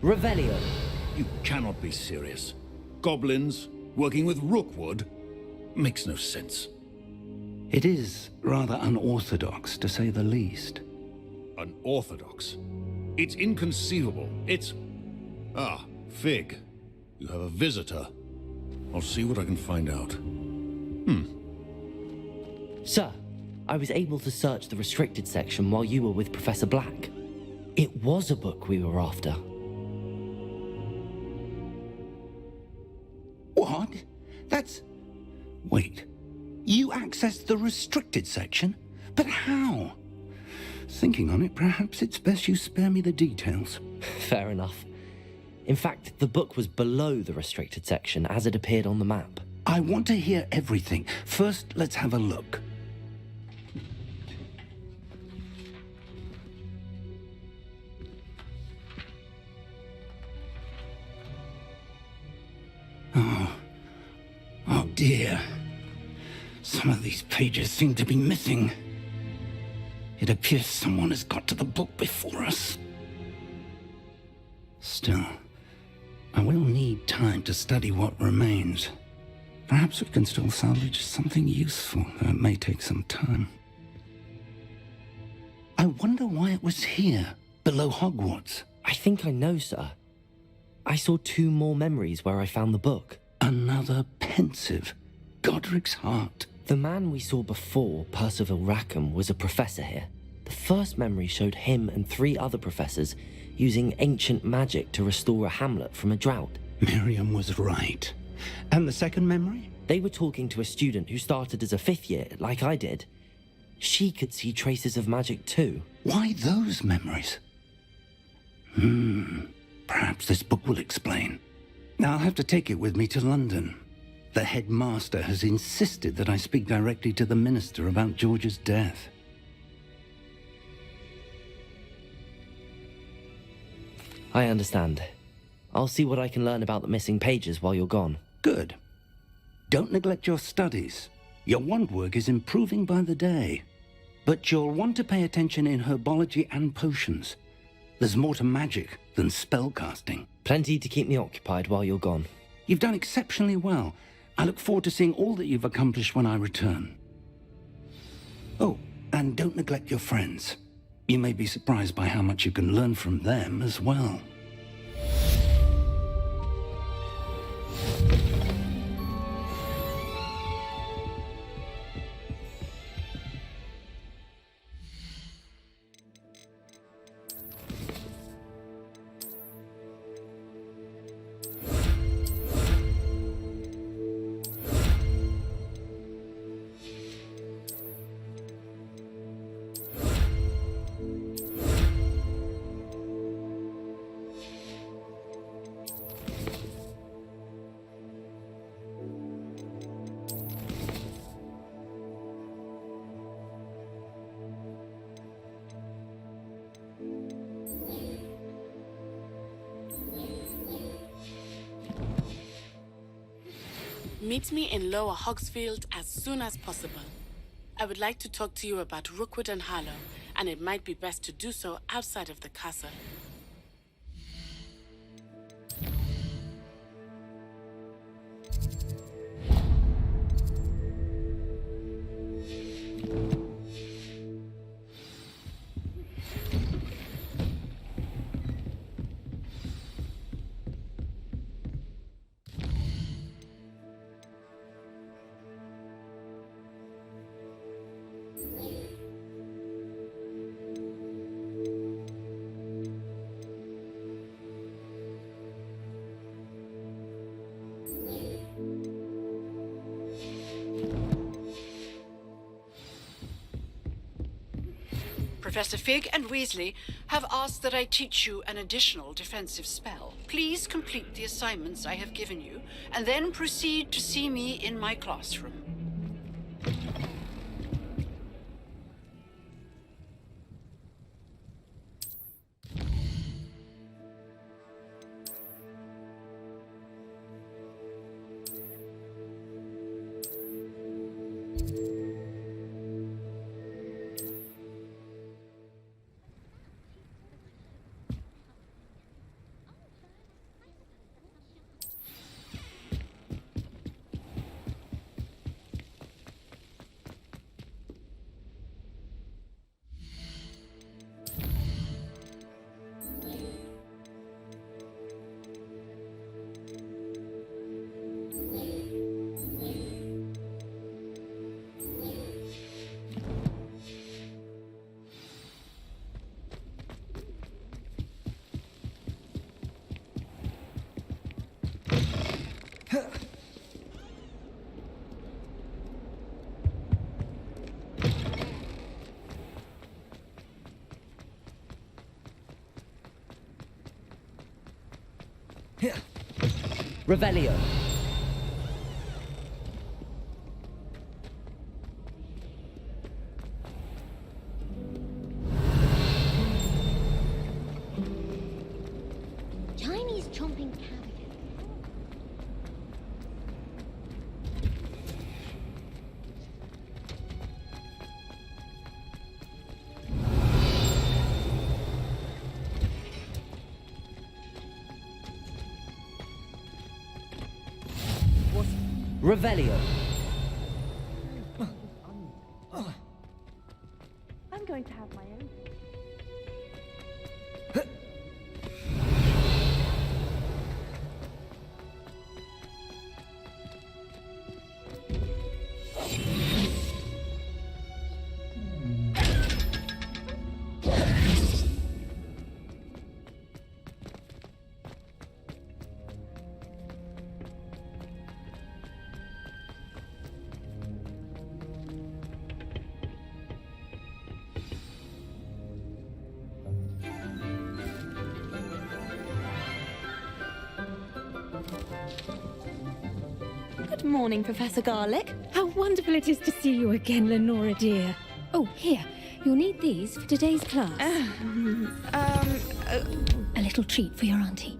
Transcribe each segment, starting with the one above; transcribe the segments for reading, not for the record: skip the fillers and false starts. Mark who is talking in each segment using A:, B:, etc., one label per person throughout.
A: Revelio.
B: You cannot be serious. Goblins working with rookwood makes no sense.
C: It is rather unorthodox, to say the least.
B: Unorthodox? It's inconceivable. It's... Ah, Fig. You have a visitor. I'll see what I can find out.
A: Sir, I was able to search the restricted section while you were with Professor Black. It was a book we were after.
C: What? That's... Wait. You accessed the restricted section? But how? Thinking on it, perhaps it's best you spare me the details.
A: Fair enough. In fact, the book was below the restricted section as it appeared on the map.
C: I want to hear everything. First, let's have a look. Oh dear. Some of these pages seem to be missing. It appears someone has got to the book before us. Still, I will need time to study what remains. Perhaps we can still salvage something useful, though it may take some time. I wonder why it was here, below Hogwarts.
A: I think I know, sir. I saw 2 more memories where I found the book.
C: Another pensive. Godric's heart.
A: The man we saw before, Percival Rackham, was a professor here. The first memory showed him and 3 other professors using ancient magic to restore a hamlet from a drought.
C: Miriam was right. And the second memory?
A: They were talking to a student who started as a 5th year, like I did. She could see traces of magic too.
C: Why those memories? Perhaps this book will explain. Now I'll have to take it with me to London. The headmaster has insisted that I speak directly to the minister about George's death.
A: I understand. I'll see what I can learn about the missing pages while you're gone.
C: Good. Don't neglect your studies. Your wand work is improving by the day. But you'll want to pay attention in herbology and potions. There's more to magic than spellcasting.
A: Plenty to keep me occupied while you're gone.
C: You've done exceptionally well. I look forward to seeing all that you've accomplished when I return. Oh, and don't neglect your friends. You may be surprised by how much you can learn from them as well.
D: Meet me in Lower Hogsfield as soon as possible. I would like to talk to you about Rookwood and Harlow, and it might be best to do so outside of the castle.
E: Professor Fig and Weasley have asked that I teach you an additional defensive spell. Please complete the assignments I have given you, and then proceed to see me in my classroom.
A: Revelio.
F: Chinese chomping caviar.
A: Revelio.
F: I'm going to have my own.
G: Good morning, Professor Garlick. How wonderful it is to see you again, Lenora dear. Oh, here. You'll need these for today's class. A little treat for your auntie.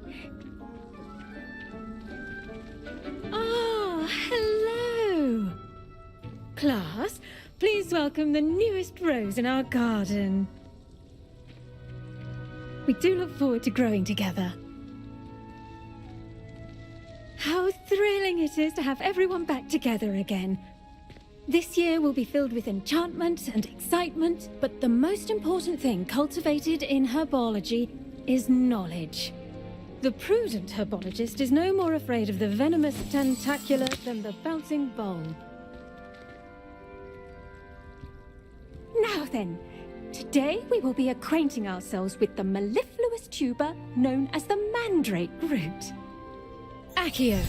G: Ah, hello. Class, please welcome the newest rose in our garden. We do look forward to growing together. How thrilling it is to have everyone back together again. This year will be filled with enchantment and excitement, but the most important thing cultivated in herbology is knowledge. The prudent herbologist is no more afraid of the venomous tentacula than the bouncing bulb. Now then, today we will be acquainting ourselves with the mellifluous tuber known as the mandrake root. Accio.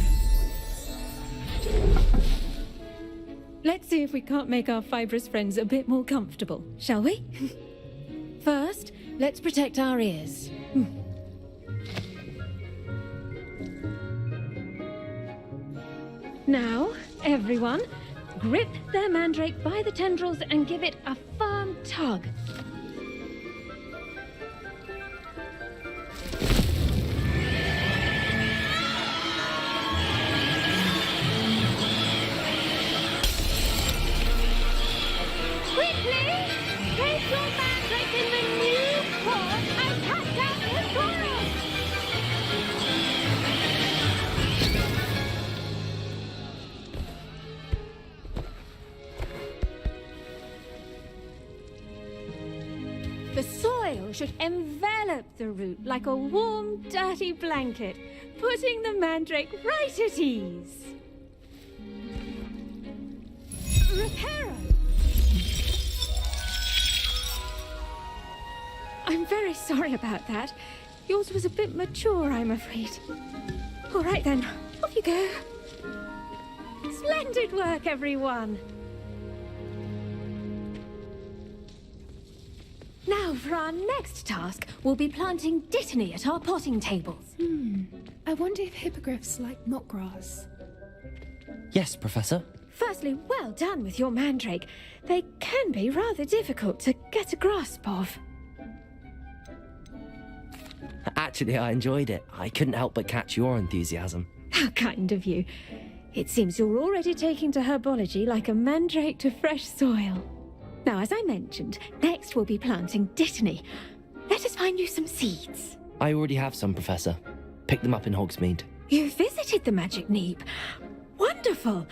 G: Let's see if we can't make our fibrous friends a bit more comfortable, shall we? First, let's protect our ears. Now, everyone, grip their mandrake by the tendrils and give it a firm tug. The soil should envelop the root like a warm, dirty blanket, putting the mandrake right at ease. Reparo! I'm very sorry about that. Yours was a bit mature, I'm afraid. All right then, off you go. Splendid work, everyone! Now, for our next task, we'll be planting dittany at our potting tables.
H: I wonder if hippogriffs like knotgrass.
A: Yes, Professor.
G: Firstly, well done with your mandrake. They can be rather difficult to get a grasp of.
A: Actually, I enjoyed it. I couldn't help but catch your enthusiasm.
G: How kind of you. It seems you're already taking to herbology like a mandrake to fresh soil. Now, as I mentioned, next we'll be planting dittany. Let us find you some seeds.
A: I already have some, Professor. Picked them up in Hogsmeade.
G: You visited the Magic Neep. Wonderful!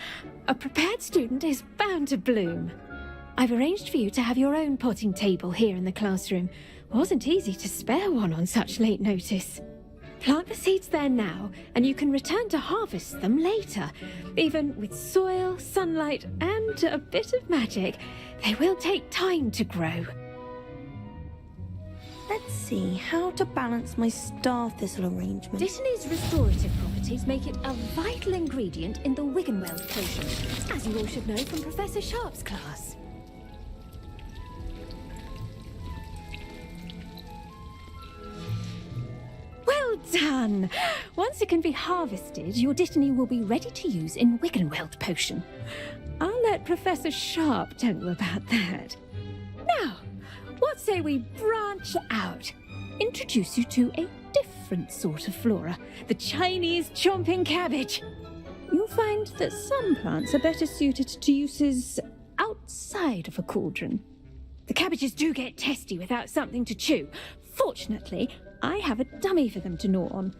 G: A prepared student is bound to bloom. I've arranged for you to have your own potting table here in the classroom. Wasn't easy to spare one on such late notice. Plant the seeds there now, and you can return to harvest them later. Even with soil, sunlight, and a bit of magic, they will take time to grow.
F: Let's see how to balance my star thistle arrangement.
G: Dittany's restorative properties make it a vital ingredient in the Wiggenweld potion, as you all should know from Professor Sharp's class. Well done. Once it can be harvested, your Dittany will be ready to use in Wiggenweld potion. I'll let Professor Sharp tell you about that. Now, what say we branch out? Introduce you to a different sort of flora, the Chinese chomping cabbage. You'll find that some plants are better suited to uses outside of a cauldron. The cabbages do get testy without something to chew. Fortunately, I have a dummy for them to gnaw on.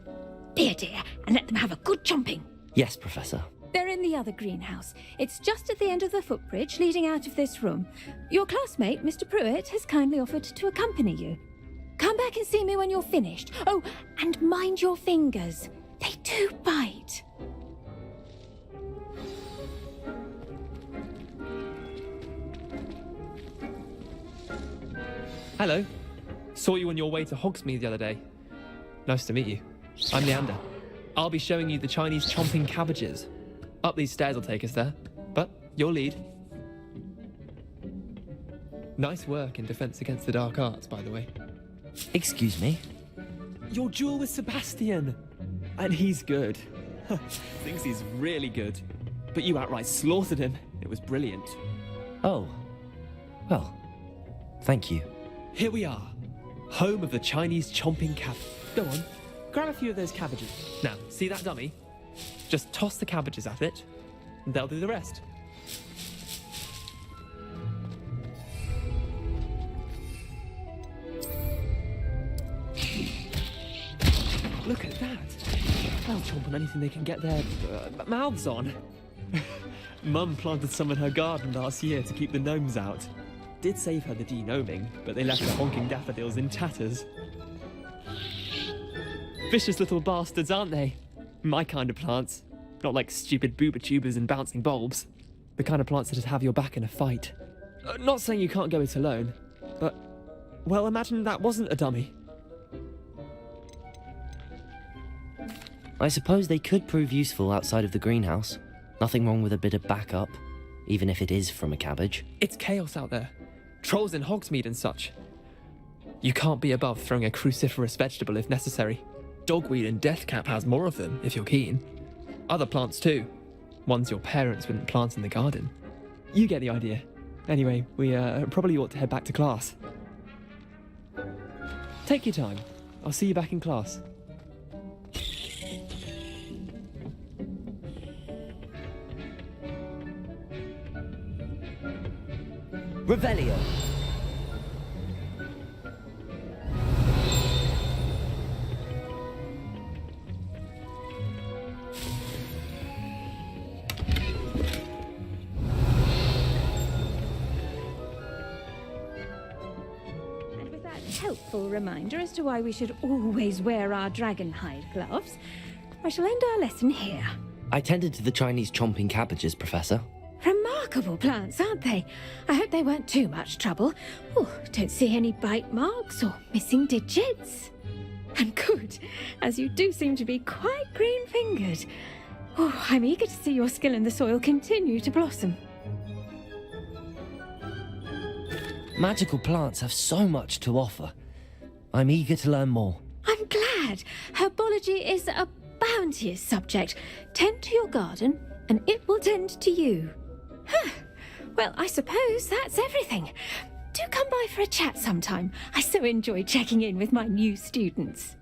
G: Be a dear and let them have a good chomping.
A: Yes, Professor.
G: They're in the other greenhouse. It's just at the end of the footbridge leading out of this room. Your classmate, Mr. Pruitt, has kindly offered to accompany you. Come back and see me when you're finished. Oh, and mind your fingers. They do bite.
I: Hello. Saw you on your way to Hogsmeade the other day. Nice to meet you. I'm Leander. I'll be showing you the Chinese chomping cabbages. Up these stairs will take us there, but your lead. Nice work in Defense Against the Dark Arts, by the way.
A: Excuse me?
I: Your duel with Sebastian! And he's good. Thinks he's really good. But you outright slaughtered him. It was brilliant.
A: Oh. Well, thank you.
I: Here we are. Home of the Chinese chomping cabbage. Go on, grab a few of those cabbages. Now, see that dummy? Just toss the cabbages at it, and they'll do the rest. Look at that. They'll chomp on anything they can get their mouths on. Mum planted some in her garden last year to keep the gnomes out. Did save her the de-gnoming, but they left the honking daffodils in tatters. Vicious little bastards, aren't they? My kind of plants. Not like stupid booba tubers and bouncing bulbs. The kind of plants that'd have your back in a fight. Not saying you can't go it alone, but... well, imagine that wasn't a dummy.
A: I suppose they could prove useful outside of the greenhouse. Nothing wrong with a bit of backup, even if it is from a cabbage.
I: It's chaos out there. Trolls in Hogsmeade and such. You can't be above throwing a cruciferous vegetable if necessary. Dogweed and deathcap has more of them, if you're keen. Other plants too. Ones your parents wouldn't plant in the garden. You get the idea. Anyway, we probably ought to head back to class. Take your time. I'll see you back in class.
A: Revelio.
G: And with that helpful reminder as to why we should always wear our dragonhide gloves, I shall end our lesson here.
A: I tended to the Chinese chomping cabbages, Professor.
G: Remarkable plants, aren't they? I hope they weren't too much trouble. Oh, don't see any bite marks or missing digits. And good, as you do seem to be quite green-fingered. Oh, I'm eager to see your skill in the soil continue to blossom.
A: Magical plants have so much to offer. I'm eager to learn more.
G: I'm glad. Herbology is a bounteous subject. Tend to your garden, and it will tend to you. Well, I suppose that's everything. Do come by for a chat sometime. I so enjoy checking in with my new students.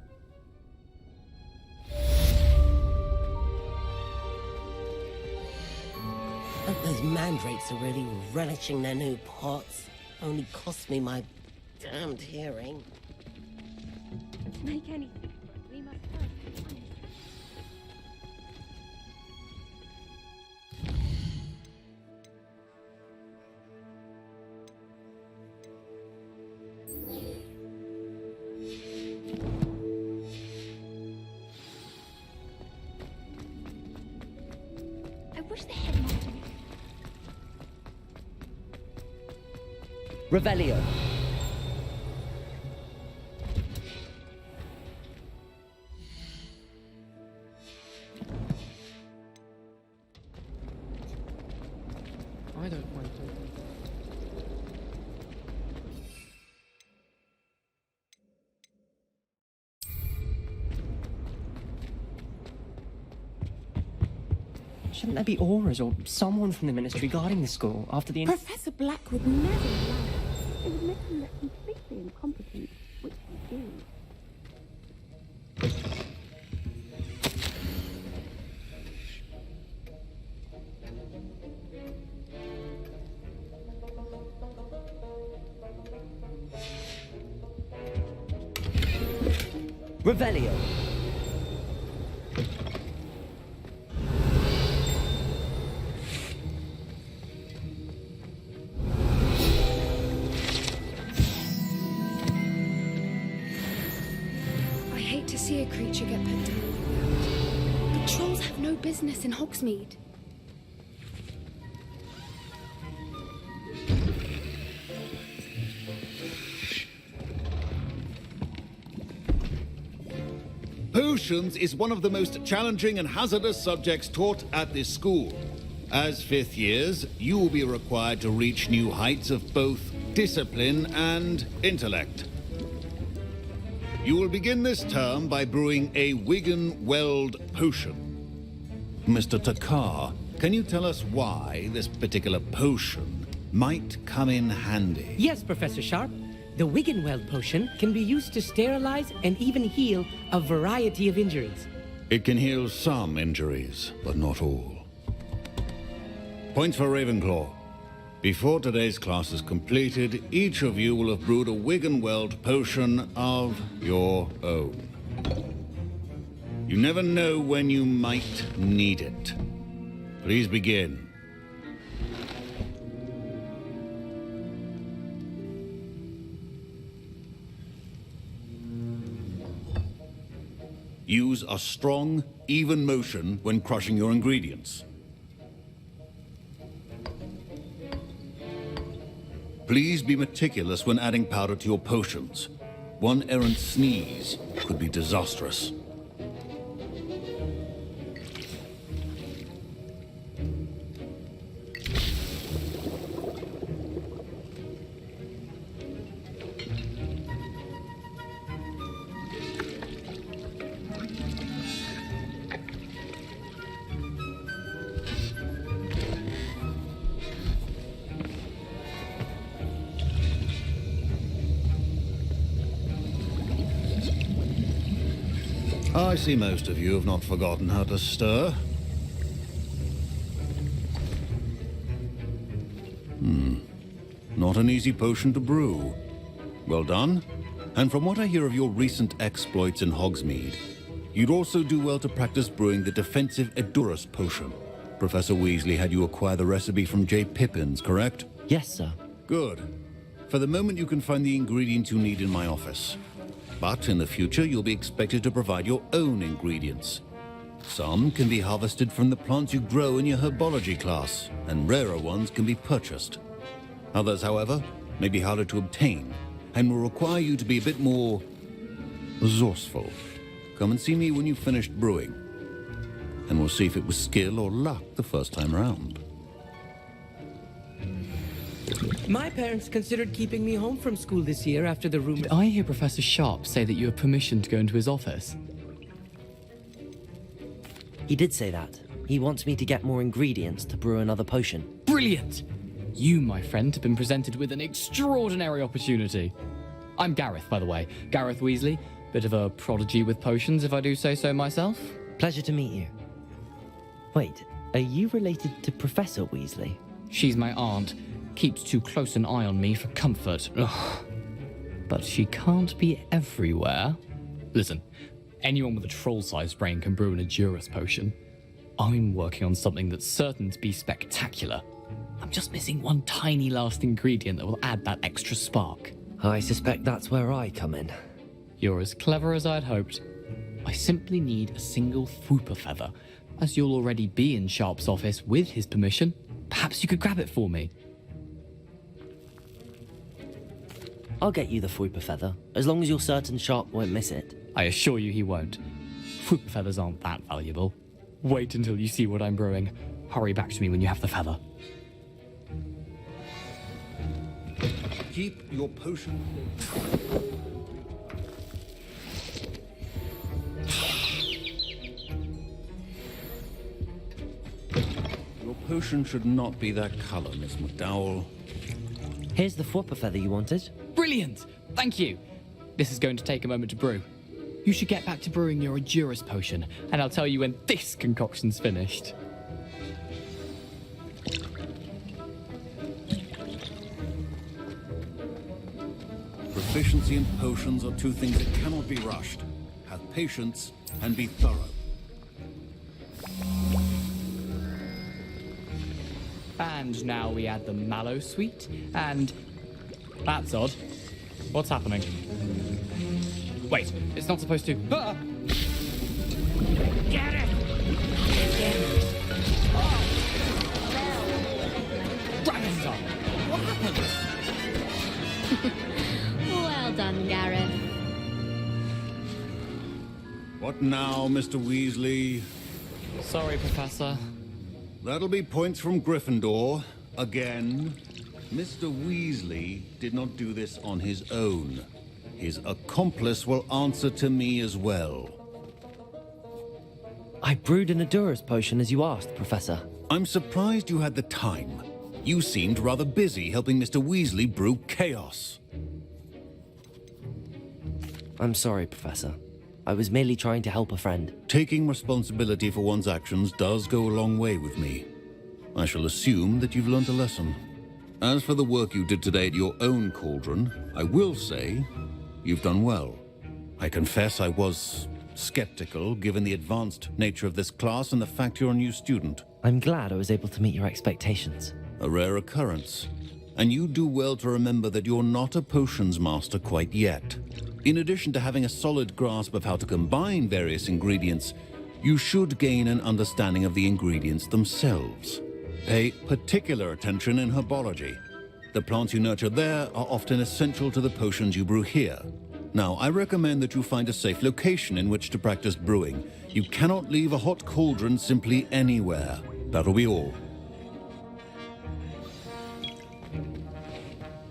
J: Hope those mandrakes are really relishing their new pots. Only cost me my damned hearing.
G: Make anything. We must hurry. I wish the headmaster...
A: Revelio.
I: I don't mind.
K: Shouldn't there be auras or someone from the ministry guarding the school after the...
F: Professor Black would never allow it. It would make him look completely incompetent, which he is.
A: Revelio.
H: I hate to see a creature get put down like that. The trolls have no business in Hogsmeade.
B: Potions is one of the most challenging and hazardous subjects taught at this school. As fifth years, you will be required to reach new heights of both discipline and intellect. You will begin this term by brewing a Wigan-Weld potion. Mr. Takar, can you tell us why this particular potion might come in handy?
L: Yes, Professor Sharp. The Wigan-Weld potion can be used to sterilize and even heal a variety of injuries.
B: It can heal some injuries, but not all. Points for Ravenclaw. Before today's class is completed, each of you will have brewed a Wigan-Weld potion of your own. You never know when you might need it. Please begin. Use a strong, even motion when crushing your ingredients. Please be meticulous when adding powder to your potions. One errant sneeze could be disastrous. I see most of you have not forgotten how to stir. Not an easy potion to brew. Well done. And from what I hear of your recent exploits in Hogsmeade, you'd also do well to practice brewing the defensive Edurus potion. Professor Weasley had you acquire the recipe from J. Pippins, correct?
A: Yes, sir.
B: Good. For the moment, you can find the ingredients you need in my office. But in the future, you'll be expected to provide your own ingredients. Some can be harvested from the plants you grow in your herbology class, and rarer ones can be purchased. Others, however, may be harder to obtain, and will require you to be a bit more resourceful. Come and see me when you've finished brewing, and we'll see if it was skill or luck the first time round.
L: My parents considered keeping me home from school this year after the rumor...
M: Did I hear Professor Sharp say that you have permission to go into his office?
A: He did say that. He wants me to get more ingredients to brew another potion.
M: Brilliant! You, my friend, have been presented with an extraordinary opportunity. I'm Gareth, by the way. Gareth Weasley. Bit of a prodigy with potions, if I do say so myself.
A: Pleasure to meet you. Wait, are you related to Professor Weasley?
M: She's my aunt. Keeps too close an eye on me for comfort. Ugh. But she can't be everywhere. Listen, anyone with a troll-sized brain can brew an Edurus potion. I'm working on something that's certain to be spectacular. I'm just missing one tiny last ingredient that will add that extra spark.
A: I suspect that's where I come in.
M: You're as clever as I'd hoped. I simply need a single Fwooper feather. As you'll already be in Sharp's office with his permission, perhaps you could grab it for me.
A: I'll get you the Fwooper feather, as long as you're certain Sharp won't miss it.
M: I assure you he won't. Fwooper feathers aren't that valuable. Wait until you see what I'm brewing. Hurry back to me when you have the feather.
B: Keep your potion. potion should not be that color, Miss McDowell.
A: Here's the Fwopper feather you wanted.
M: Brilliant! Thank you. This is going to take a moment to brew. You should get back to brewing your Edurus potion, and I'll tell you when this concoction's finished.
B: Proficiency in potions are two things that cannot be rushed. Have patience and be thorough.
M: And now we add the mallow sweet, and... That's odd. What's happening? Wait, it's not supposed to... Ah!
L: Get it!
M: Dragon's Eye! What happened?
H: Well done, Gareth.
B: What now, Mr. Weasley?
M: Sorry, Professor.
B: That'll be points from Gryffindor. Again. Mr. Weasley did not do this on his own. His accomplice will answer to me as well.
A: I brewed an Edurus potion as you asked, Professor.
B: I'm surprised you had the time. You seemed rather busy helping Mr. Weasley brew chaos.
A: I'm sorry, Professor. I was merely trying to help a friend.
B: Taking responsibility for one's actions does go a long way with me. I shall assume that you've learnt a lesson. As for the work you did today at your own cauldron, I will say you've done well. I confess I was skeptical given the advanced nature of this class and the fact you're a new student.
A: I'm glad I was able to meet your expectations.
B: A rare occurrence. And you do well to remember that you're not a potions master quite yet. In addition to having a solid grasp of how to combine various ingredients, you should gain an understanding of the ingredients themselves. Pay particular attention in herbology. The plants you nurture there are often essential to the potions you brew here. Now, I recommend that you find a safe location in which to practice brewing. You cannot leave a hot cauldron simply anywhere. That'll be all.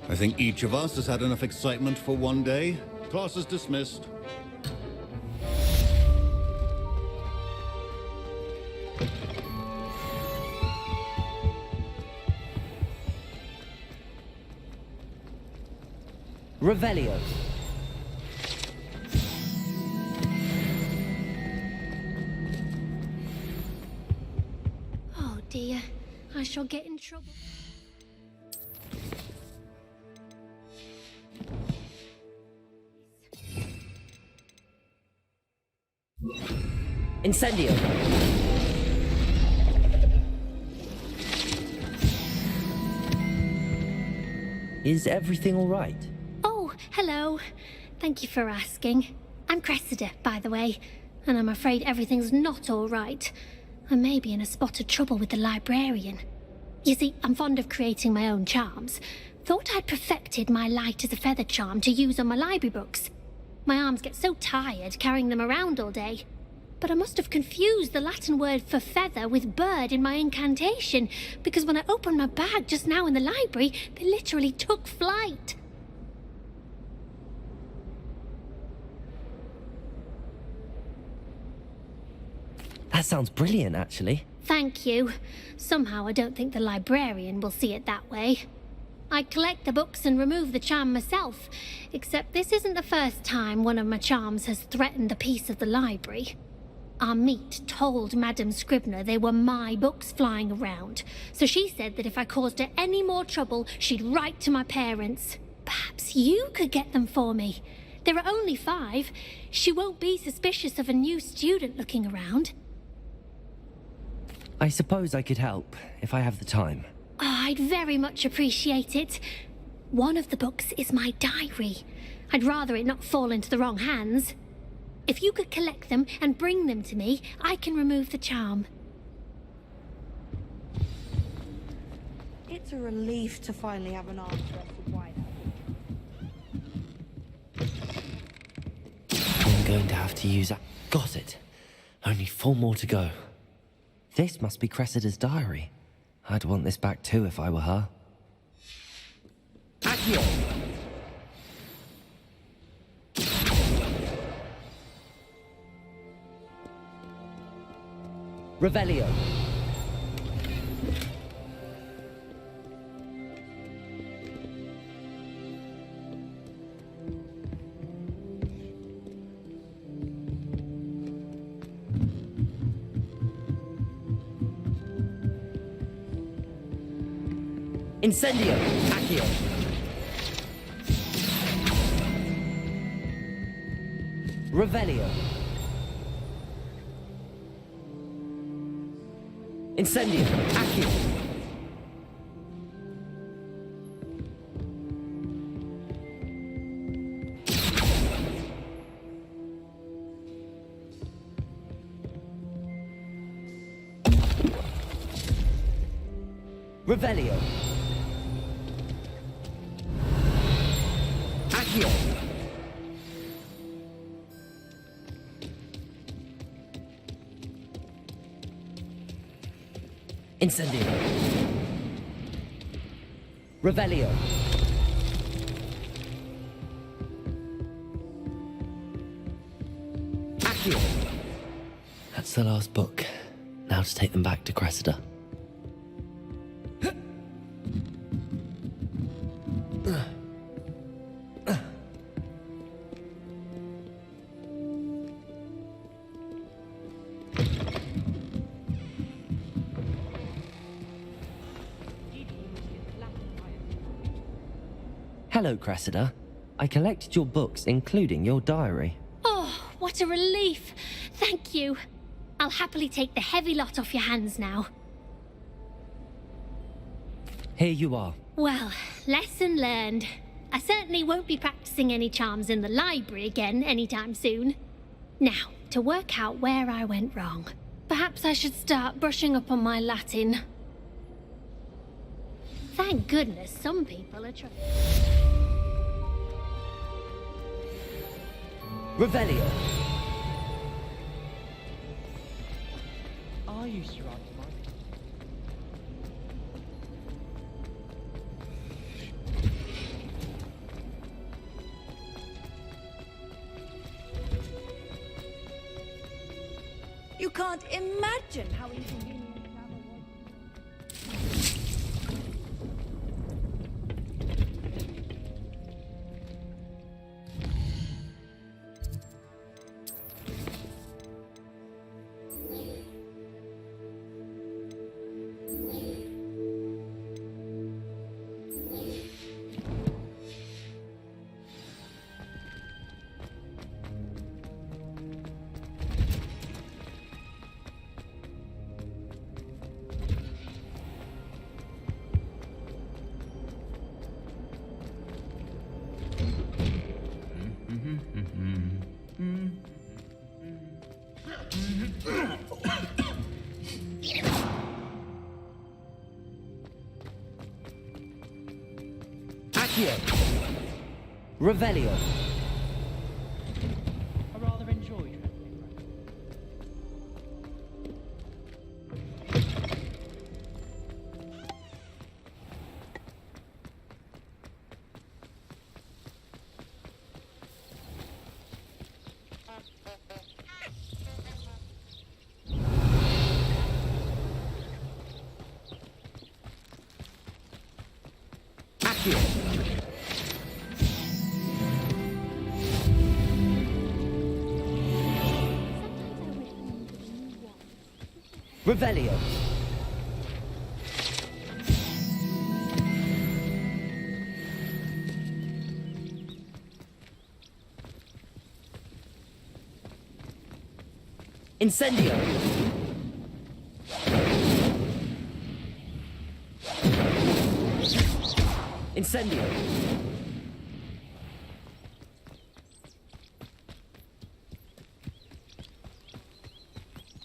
B: I think each of us has had enough excitement for one day. Class is dismissed.
A: Revelio.
H: Oh dear, I shall get in trouble.
A: Incendio. Is everything all right?
H: Oh, hello. Thank you for asking. I'm Cressida, by the way, and I'm afraid everything's not all right. I may be in a spot of trouble with the librarian. You see, I'm fond of creating my own charms. Thought I'd perfected my light as a feather charm to use on my library books. My arms get so tired carrying them around all day. But I must have confused the Latin word for feather with bird in my incantation, because when I opened my bag just now in the library, they literally took flight.
A: That sounds brilliant, actually.
H: Thank you. Somehow I don't think the librarian will see it that way. I collect the books and remove the charm myself, except this isn't the first time one of my charms has threatened the peace of the library. Our meet told Madame Scribner they were my books flying around, so she said that if I caused her any more trouble, she'd write to my parents. Perhaps you could get them for me. There are only 5. She won't be suspicious of a new student looking around.
A: I suppose I could help, if I have the time.
H: Oh, I'd very much appreciate it. One of the books is my diary. I'd rather it not fall into the wrong hands. If you could collect them and bring them to me, I can remove the charm.
F: It's a relief to finally have an answer as to why that.
A: I'm going to have to use that. Got it. Only 4 more to go. This must be Cressida's diary. I'd want this back too if I were her.
L: Accio!
A: Revelio. Incendio! Accio! Revelio! Incendio! Accio! Revelio! Accio! Incendio! Revelio! Accio! That's the last book. Now to take them back to Cressida. Hello, Cressida. I collected your books, including your diary.
H: Oh, what a relief. Thank you. I'll happily take the heavy lot off your hands now.
A: Here you are.
H: Well, lesson learned. I certainly won't be practicing any charms in the library again anytime soon. Now, to work out where I went wrong. Perhaps I should start brushing up on my Latin. Thank goodness some people are trying.
A: Revelio!
K: Are you sure I'm right?
F: You can't imagine how inconvenient travel was.
A: Accio! Revelio!
K: I rather enjoy traveling.
A: Accio! Revelio! Incendio! Incendio!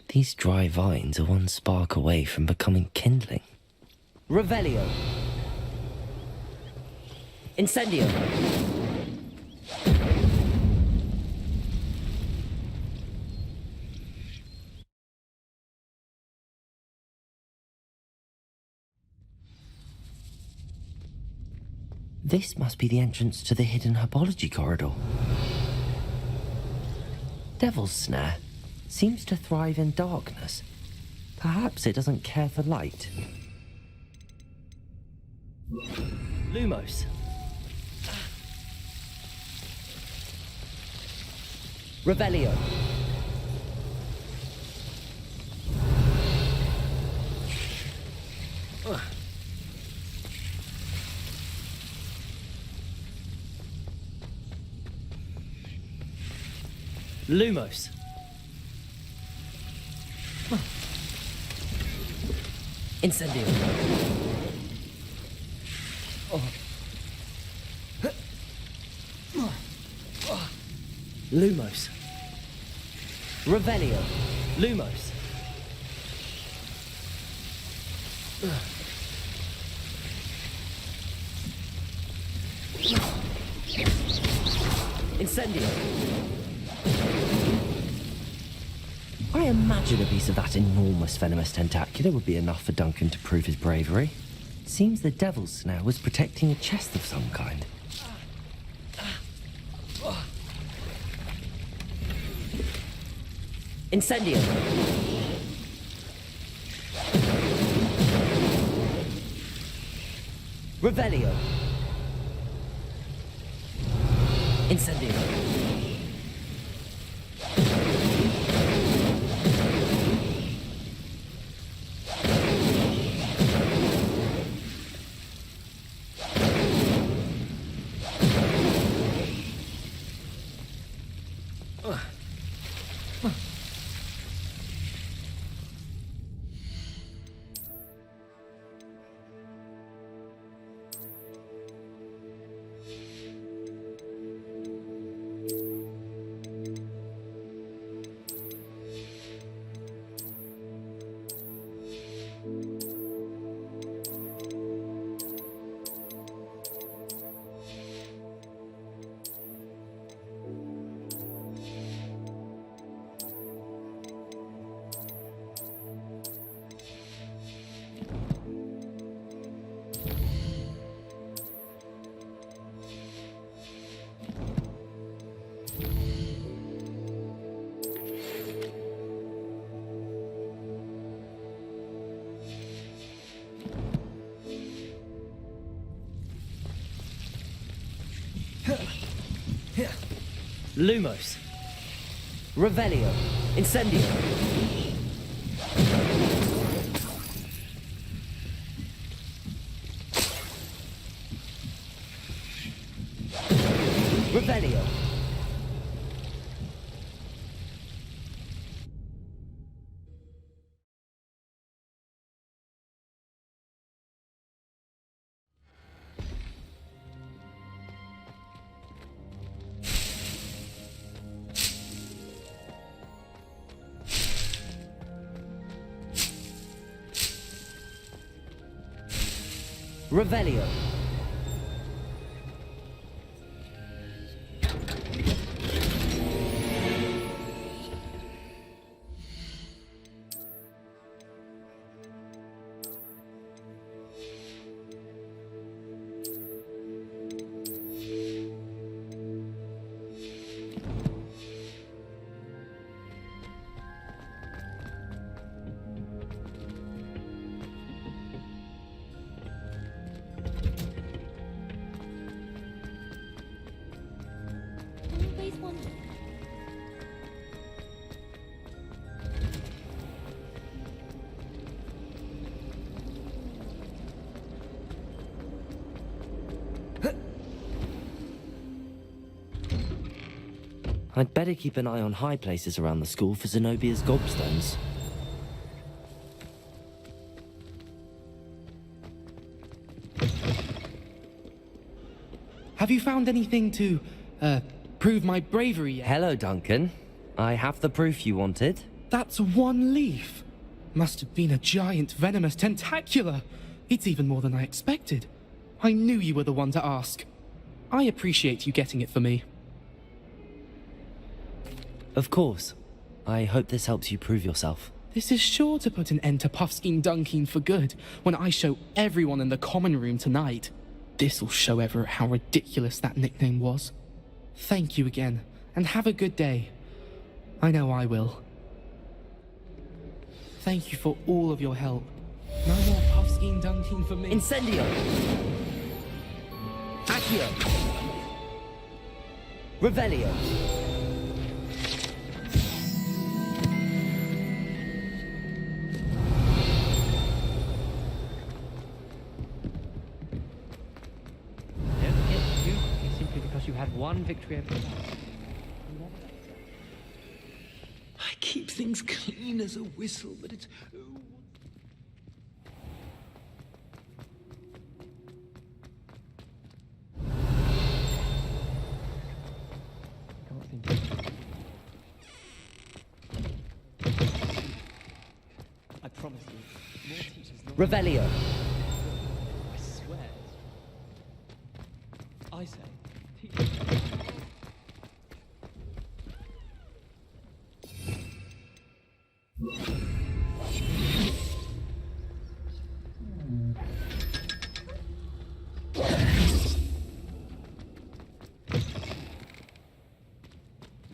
A: These dry vines are one spark away from becoming kindling. Revelio! Incendio! This must be the entrance to the hidden Herbology corridor. Devil's Snare seems to thrive in darkness. Perhaps it doesn't care for light. Lumos. Revelio. Lumos. Incendio. Lumos. Revelio. Lumos. Incendio. I imagine a piece of that enormous venomous tentacular would be enough for Duncan to prove his bravery. Seems the devil's snare was protecting a chest of some kind. Incendio. Revelio. Incendio. Lumos. Revelio. Incendio. Revelio. Revelio. I'd better keep an eye on high places around the school for Zenobia's gobstones.
L: Have you found anything to, prove my bravery yet?
A: Hello, Duncan. I have the proof you wanted.
L: That's one leaf. Must have been a giant venomous tentacula. It's even more than I expected. I knew you were the one to ask. I appreciate you getting it for me.
A: Of course. I hope this helps you prove yourself.
L: This is sure to put an end to Puffskein Dunkin for good when I show everyone in the common room tonight. This'll show Everett how ridiculous that nickname was. Thank you again, and have a good day. I know I will. Thank you for all of your help. No more Puffskein Dunkin for me.
A: Incendio! Accio! Revelio!
K: Don't get too cocky simply because you had one victory over the last.
N: things clean as a whistle, but it's...
I: I promise you, more teachers not...
A: Revelio.
I: I swear. I say, teachers...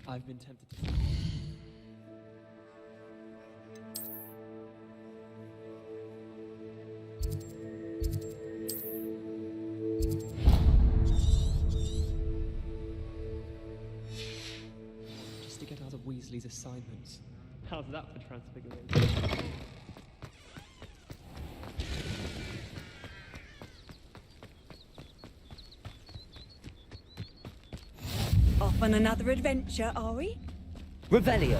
I: I've been tempted to... Just to get out of Weasley's assignments. How's that for transfiguration?
O: Off on another adventure, are we?
A: Revelio.